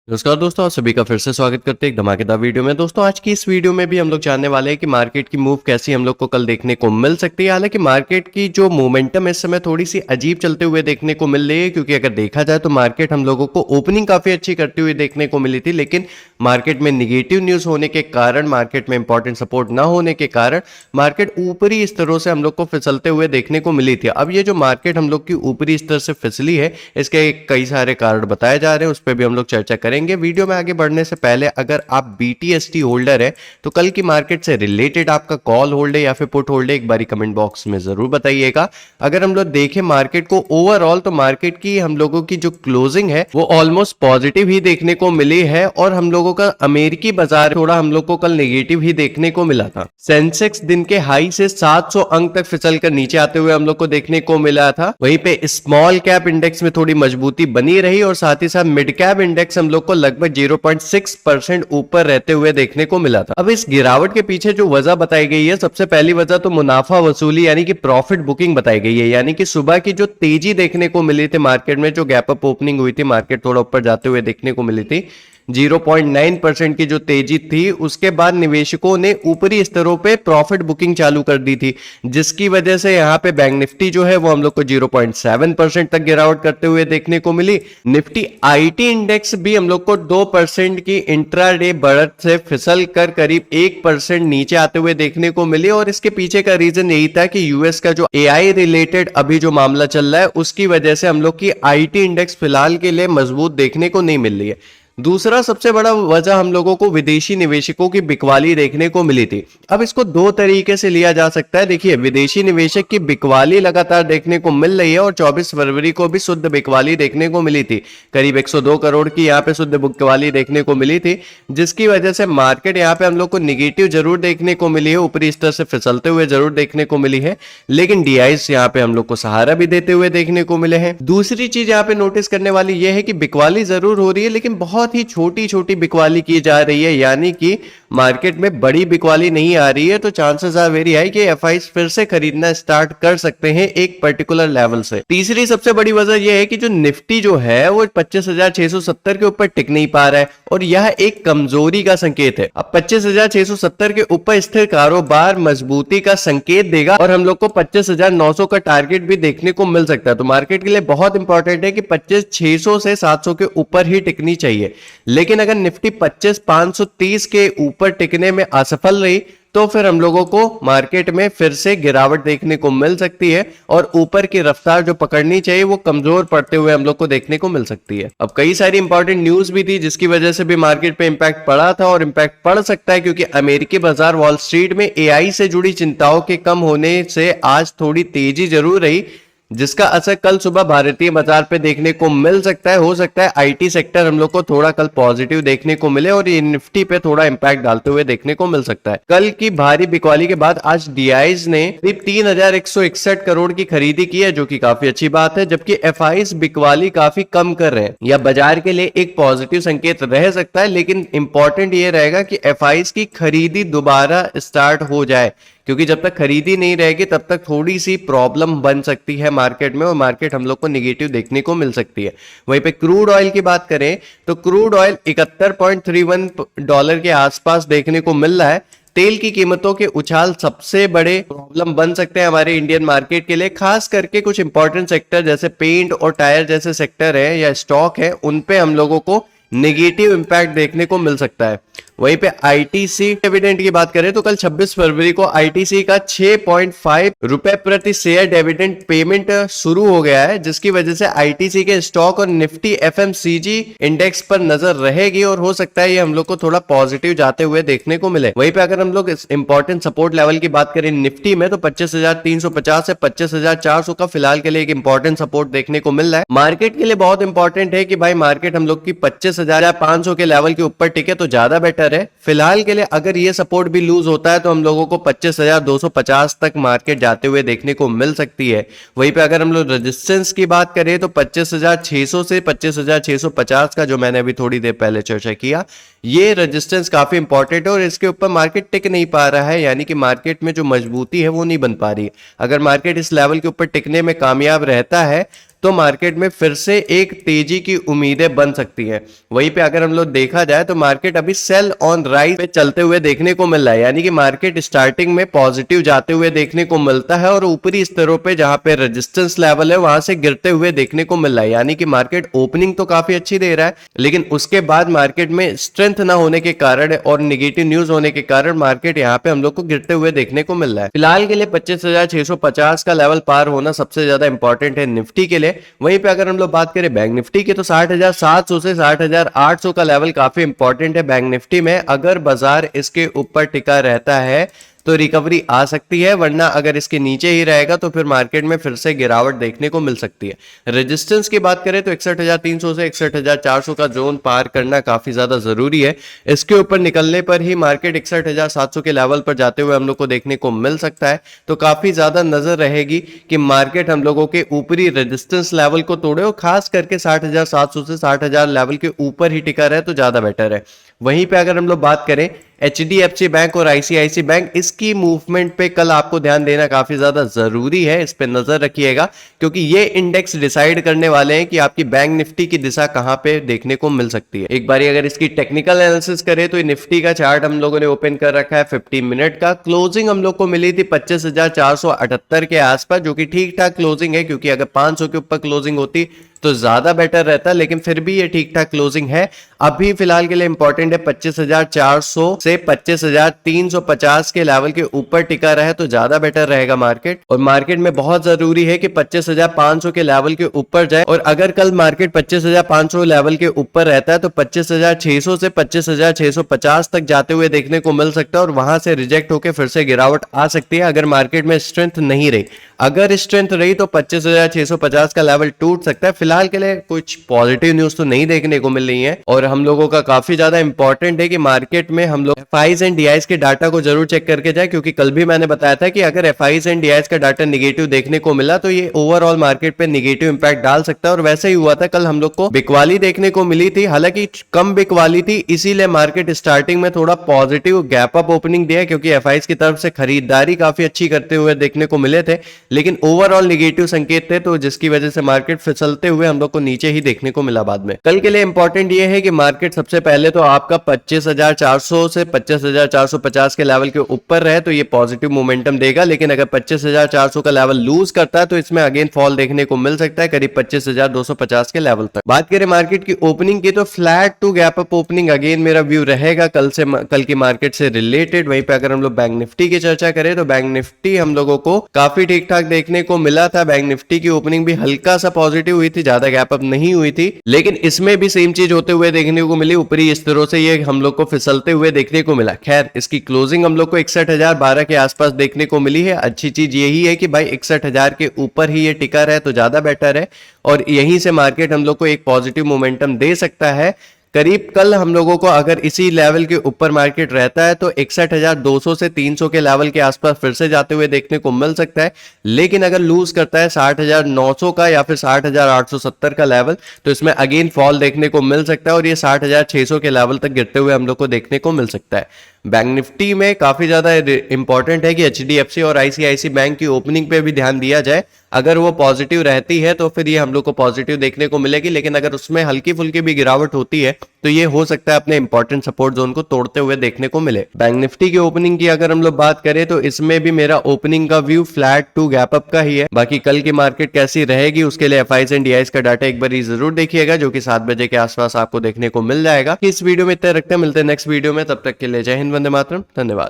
नमस्कार दोस्तों, आप सभी का फिर से स्वागत करते हैं एक धमाकेदार वीडियो में। दोस्तों आज की इस वीडियो में भी हम लोग जानने वाले हैं कि मार्केट की मूव कैसी हम लोग को कल देखने को मिल सकती है। हालांकि मार्केट की जो मोमेंटम है इस समय थोड़ी सी अजीब चलते हुए देखने को मिल रही है, क्योंकि अगर देखा जाए तो मार्केट हम लोगों को ओपनिंग काफी अच्छी करती हुई देखने को मिली थी, लेकिन मार्केट में निगेटिव न्यूज होने के कारण, मार्केट में इंपॉर्टेंट सपोर्ट ना होने के कारण मार्केट ऊपरी स्तरों से हम लोग को फिसलते हुए देखने को मिली थी। अब ये जो मार्केट हम लोग की ऊपरी स्तर से फिसली है, इसके कई सारे कारण बताए जा रहे हैं, उस पर भी हम लोग चर्चा करेंगे। वीडियो में आगे बढ़ने से पहले अगर आप BTST होल्डर है तो कल की मार्केट से रिलेटेड आपका कॉल होल्ड है या फिर पुट होल्ड है, एक बारी कमेंट बॉक्स में जरूर बताइएगा। अगर हम लोग देखें मार्केट को ओवरऑल, तो मार्केट की हम लोगों की जो क्लोजिंग है वो ऑलमोस्ट पॉजिटिव ही देखने को मिली है, और हम लोगों का अमेरिकी बाजार थोड़ा हम लोग को कल नेगेटिव ही देखने को मिला था। सेंसेक्स दिन के हाई से 700 अंक तक फिसल कर नीचे आते हुए हम लोग को देखने को मिला था। वहीं पे स्मॉल कैप इंडेक्स में थोड़ी मजबूती बनी रही, और साथ ही साथ मिड कैप इंडेक्स हम लोग को लगभग 0.6% ऊपर रहते हुए देखने को मिला था। अब इस गिरावट के पीछे जो वजह बताई गई है, सबसे पहली वजह तो मुनाफा वसूली यानी कि प्रॉफिट बुकिंग बताई गई है। यानी कि सुबह की जो तेजी देखने को मिली थी मार्केट में, जो गैप अप ओपनिंग हुई थी, मार्केट थोड़ा ऊपर जाते हुए देखने को मिली थी, 0.9% की जो तेजी थी, उसके बाद निवेशकों ने ऊपरी स्तरों पे प्रॉफिट बुकिंग चालू कर दी थी, जिसकी वजह से यहाँ पे बैंक निफ्टी जो है वो हम लोग को 0.7% तक गिरावट करते हुए देखने को मिली। निफ्टी IT इंडेक्स भी हम लोग को 2% की इंट्राडे बढ़त से फिसल कर करीब 1% नीचे आते हुए देखने को मिली, और इसके पीछे का रीजन यही था कि यूएस का जो AI रिलेटेड अभी जो मामला चल रहा है, उसकी वजह से हम लोग की IT इंडेक्स फिलहाल के लिए मजबूत देखने को नहीं मिल रही है। दूसरा सबसे बड़ा वजह हम लोगों को विदेशी निवेशकों की बिकवाली देखने को मिली थी। अब इसको दो तरीके से लिया जा सकता है। देखिए, विदेशी निवेशक की बिकवाली लगातार देखने को मिल रही है, और 24 फरवरी को भी शुद्ध बिकवाली देखने को मिली थी। करीब 102 करोड़ की यहाँ पे शुद्ध बिकवाली देखने को मिली थी, जिसकी वजह से मार्केट यहाँ पे हम लोग को निगेटिव जरूर देखने को मिली है, ऊपरी स्तर से फिसलते हुए जरूर देखने को मिली है, लेकिन DIs यहाँ पे हम लोग को सहारा भी देते हुए देखने को मिले हैं। दूसरी चीज यहाँ पे नोटिस करने वाली यह है कि बिकवाली जरूर हो रही है, लेकिन बहुत ही छोटी छोटी बिकवाली की जा रही है, यानी कि मार्केट में बड़ी बिकवाली नहीं आ रही है। तो चांसेस आर वेरी हाई कि FIs फिर से खरीदना स्टार्ट कर सकते हैं एक पर्टिकुलर लेवल से। तीसरी सबसे बड़ी वजह यह है कि जो निफ्टी जो है वो 25,670 के ऊपर टिक नहीं पा रहा है, और यह एक कमजोरी का संकेत है। अब 25,670 के ऊपर स्थिर कारोबार मजबूती का संकेत देगा, और हम लोग को 25,900 का टारगेट भी देखने को मिल सकता है। तो मार्केट के लिए बहुत इंपॉर्टेंट है कि 25,600 से 700 के ऊपर ही टिकनी चाहिए। लेकिन अगर निफ्टी 25,530 के ऊपर टिकने में असफल रही, तो फिर हम लोगों को मार्केट में फिर से गिरावट देखने को मिल सकती है, और ऊपर की रफ्तार जो पकड़नी चाहिए वो कमजोर पड़ते हुए हम लोग को देखने को मिल सकती है। अब कई सारी इंपॉर्टेंट न्यूज भी थी, जिसकी वजह से भी मार्केट पे इंपैक्ट पड़ा था, और इंपैक्ट पड़ सकता है, क्योंकि अमेरिकी बाजार वॉल स्ट्रीट में AI से जुड़ी चिंताओं के कम होने से आज थोड़ी तेजी जरूर रही, जिसका असर कल सुबह भारतीय बाजार पे देखने को मिल सकता है। हो सकता है IT सेक्टर हम लोग को थोड़ा कल पॉजिटिव देखने को मिले, और ये निफ्टी पे थोड़ा इंपैक्ट डालते हुए देखने को मिल सकता है। कल की भारी बिकवाली के बाद आज DIs ने करीब 3,161 करोड़ की खरीदी की है, जो कि काफी अच्छी बात है, जबकि FIs बिकवाली काफी कम कर रहे हैं। यह बाजार के लिए एक पॉजिटिव संकेत रह सकता है, लेकिन इंपॉर्टेंट ये रहेगा कि FIs की खरीदी दोबारा स्टार्ट हो जाए, क्योंकि जब तक खरीदी नहीं रहेगी तब तक थोड़ी सी प्रॉब्लम बन सकती है मार्केट में, और मार्केट हम लोग को निगेटिव देखने को मिल सकती है। वहीं पे क्रूड ऑयल की बात करें तो क्रूड ऑयल $71.31 के आसपास देखने को मिल रहा है। तेल की कीमतों के उछाल सबसे बड़े प्रॉब्लम बन सकते हैं हमारे इंडियन मार्केट के लिए, खास करके कुछ इंपॉर्टेंट सेक्टर जैसे पेंट और टायर जैसे सेक्टर है या स्टॉक है, उन पे हम लोगों को नेगेटिव इंपैक्ट देखने को मिल सकता है। वहीं पे ITC डिविडेंड की बात करें तो कल 26 फरवरी को ITC का 6.5 रुपए प्रति शेयर डिविडेंड पेमेंट शुरू हो गया है, जिसकी वजह से ITC के स्टॉक और निफ्टी FMCG इंडेक्स पर नजर रहेगी, और हो सकता है ये हम लोग को थोड़ा पॉजिटिव जाते हुए देखने को मिले। वहीं पे अगर हम लोग इंपॉर्टेंट सपोर्ट लेवल की बात करें निफ्टी में, तो 25,350 से 25,400 का फिलहाल के लिए एक इंपॉर्टेंट सपोर्ट देखने को मिल रहा है। मार्केट के लिए बहुत इंपॉर्टेंट है कि भाई मार्केट हम लोग की 25,500 के लेवल के ऊपर टिके तो ज्यादा बेटर है। फिलहाल के लिए अगर ये सपोर्ट भी लूज होता है तो हम लोगों को 25,250 तक मार्केट जाते हुए देखने को मिल सकती है। वहीं पे अगर हम लोग रेजिस्टेंस की बात करें तो 25,600 से 25,650 का, जो मैंने अभी थोड़ी देर पहले चर्चा किया, ये रेजिस्टेंस काफी इंपॉर्टेंट है और इसके ऊपर मार्केट टिक नहीं पा रहा है, यानी कि मार्केट में जो मजबूती है वो नहीं बन पा रही है। अगर मार्केट इस लेवल के ऊपर टिकने में कामयाब रहता है तो मार्केट में फिर से एक तेजी की उम्मीदें बन सकती हैं। वहीं पे अगर हम लोग देखा जाए तो मार्केट अभी सेल ऑन राइज पे चलते हुए देखने को मिल रहा है, यानी कि मार्केट स्टार्टिंग में पॉजिटिव जाते हुए देखने को मिलता है और ऊपरी स्तरों पे जहां पे रेजिस्टेंस लेवल है वहां से गिरते हुए देखने को मिल रहा है। यानी कि मार्केट ओपनिंग तो काफी अच्छी दे रहा है, लेकिन उसके बाद मार्केट में स्ट्रेंथ ना होने के कारण और निगेटिव न्यूज होने के कारण मार्केट यहाँ पे हम लोग को गिरते हुए देखने को मिल रहा है। फिलहाल के लिए 25,650 का लेवल पार होना सबसे ज्यादा इंपॉर्टेंट है निफ्टी के लिए। वहीं पे अगर हम लोग बात करें बैंक निफ्टी की तो 60,700 से 60,800 का लेवल काफी इंपॉर्टेंट है बैंक निफ्टी में। अगर बाजार इसके ऊपर टिका रहता है तो रिकवरी आ सकती है, वरना अगर इसके नीचे ही रहेगा तो फिर मार्केट में फिर से गिरावट देखने को मिल सकती है। रेजिस्टेंस की बात करें तो 61,300 से 61,400 का जोन पार करना काफी ज्यादा जरूरी है। इसके ऊपर निकलने पर ही मार्केट 61,700 के लेवल पर जाते हुए हम लोग को देखने को मिल सकता है। तो काफी ज्यादा नजर रहेगी कि मार्केट हम लोगों के ऊपरी रेजिस्टेंस लेवल को तोड़े और खास करके 60,700 से 60,000 लेवल के ऊपर ही टिका रहे तो ज्यादा बेटर है। वहीं पे अगर हम लोग बात करें HDFC बैंक और ICICI बैंक, इसकी मूवमेंट पे कल आपको ध्यान देना काफी ज्यादा जरूरी है। इस पे नजर रखिएगा क्योंकि ये इंडेक्स डिसाइड करने वाले हैं कि आपकी बैंक निफ्टी की दिशा कहां पे देखने को मिल सकती है। एक बार अगर इसकी टेक्निकल एनालिसिस करें तो निफ्टी का चार्ट हम लोगों ने ओपन कर रखा है 50 मिनट का। क्लोजिंग हम लोग को मिली थी 25,478 के आसपास, जो कि ठीक ठाक क्लोजिंग है, क्योंकि अगर 500 के ऊपर क्लोजिंग होती तो ज्यादा बेटर रहता, लेकिन फिर भी ये ठीक ठाक क्लोजिंग है। अभी फिलहाल के लिए इंपॉर्टेंट है 25,400 से 25,350 के लेवल के ऊपर टिका रहे तो ज्यादा बेटर रहेगा मार्केट। और मार्केट में बहुत जरूरी है कि 25,500 के लेवल के ऊपर जाए, और अगर कल मार्केट 25,500 लेवल के ऊपर रहता है तो 25,600 से 25,650 तक जाते हुए देखने को मिल सकता है और वहां से रिजेक्ट होकर फिर से गिरावट आ सकती है अगर मार्केट में स्ट्रेंथ नहीं रही। अगर स्ट्रेंथ रही तो 25,650 का लेवल टूट सकता है। फिलहाल के लिए कुछ पॉजिटिव न्यूज तो नहीं देखने को मिल रही है और हम लोगों का काफी ज्यादा इंपॉर्टेंट है कि मार्केट में हम लोग FIs एंड DIs के डाटा को जरूर चेक करके जाए, क्योंकि कल भी मैंने बताया था कि अगर FIs एंड DIs का डाटा निगेटिव देखने को मिला तो ये ओवरऑल मार्केट पे निगेटिव इंपैक्ट डाल सकता है। और वैसे ही हुआ था, कल हम लोग को बिकवाली देखने को मिली थी, हालांकि कम बिकवाली थी, इसीलिए मार्केट स्टार्टिंग में थोड़ा पॉजिटिव गैप अप ओपनिंग दिया, क्योंकि FIs की तरफ से खरीदारी काफी अच्छी करते हुए देखने को मिले थे, लेकिन ओवरऑल निगेटिव संकेत थे, तो जिसकी वजह से मार्केट फिसलते हुए हम लोग को नीचे ही देखने को मिला बाद में। कल के लिए इंपॉर्टेंट ये है कि मार्केट सबसे पहले तो आपका 25,400 से 25,450 के लेवल के ऊपर रहे तो ये पॉजिटिव मोमेंटम देगा, लेकिन अगर 25,400 का लेवल लूज करता है तो इसमें अगेन फॉल देखने को मिल सकता है करीब 25,250 के लेवल तक। बात करें मार्केट की ओपनिंग की तो flat to gap up opening again मेरा व्यू रहेगा कल की मार्केट से रिलेटेड। वहीं पे अगर हम लोग बैंक निफ्टी की चर्चा करें तो बैंक निफ्टी हम लोगों को काफी ठीक ठाक देखने को मिला था। बैंक निफ्टी की ओपनिंग भी हल्का सा पॉजिटिव हुई थी, ज्यादा गैप अप नहीं हुई थी, लेकिन इसमें भी सेम चीज होते हुए देखने को मिली, ऊपरी स्तरों से ये हम लोग को फिसलते हुए देखने को मिला। खैर, इसकी क्लोजिंग हम लोग को 61,012 के आसपास देखने को मिली है। अच्छी चीज यही है कि भाई 61,000 के ऊपर ही ये टिका रहे तो ज्यादा बेटर है और यहीं से मार्केट हम लोग को एक पॉजिटिव मोमेंटम दे सकता है। करीब कल हम लोगों को अगर इसी लेवल के ऊपर मार्केट रहता है तो 61,200 से 300 के लेवल के आसपास फिर से जाते हुए देखने को मिल सकता है, लेकिन अगर लूज करता है 60,900 का या फिर 60,870 का लेवल तो इसमें अगेन फॉल देखने को मिल सकता है और ये 60,600 के लेवल तक गिरते हुए हम लोग को देखने को मिल सकता है। बैंक निफ्टी में काफी ज्यादा इंपॉर्टेंट है कि HDFC और ICICI बैंक की ओपनिंग पे भी ध्यान दिया जाए। अगर वो पॉजिटिव रहती है तो फिर ये हम लोग को पॉजिटिव देखने को मिलेगी, लेकिन अगर उसमें हल्की फुल्की भी गिरावट होती है तो ये हो सकता है अपने इंपॉर्टेंट सपोर्ट जोन को तोड़ते हुए देखने को मिले। बैंक निफ्टी की ओपनिंग की अगर हम लोग बात करें तो इसमें भी मेरा ओपनिंग का view flat to gap up का ही है। बाकी कल की मार्केट कैसी रहेगी उसके लिए FIs एंड DIs का डाटा एक बार जरूर देखिएगा, जो कि 7 बजे के आसपास आपको देखने को मिल जाएगा। इस वीडियो में इतना रखते हैं, मिलते हैं नेक्स्ट वीडियो में, तब तक के लिए जय हिंद, वंदे मातरम, धन्यवाद।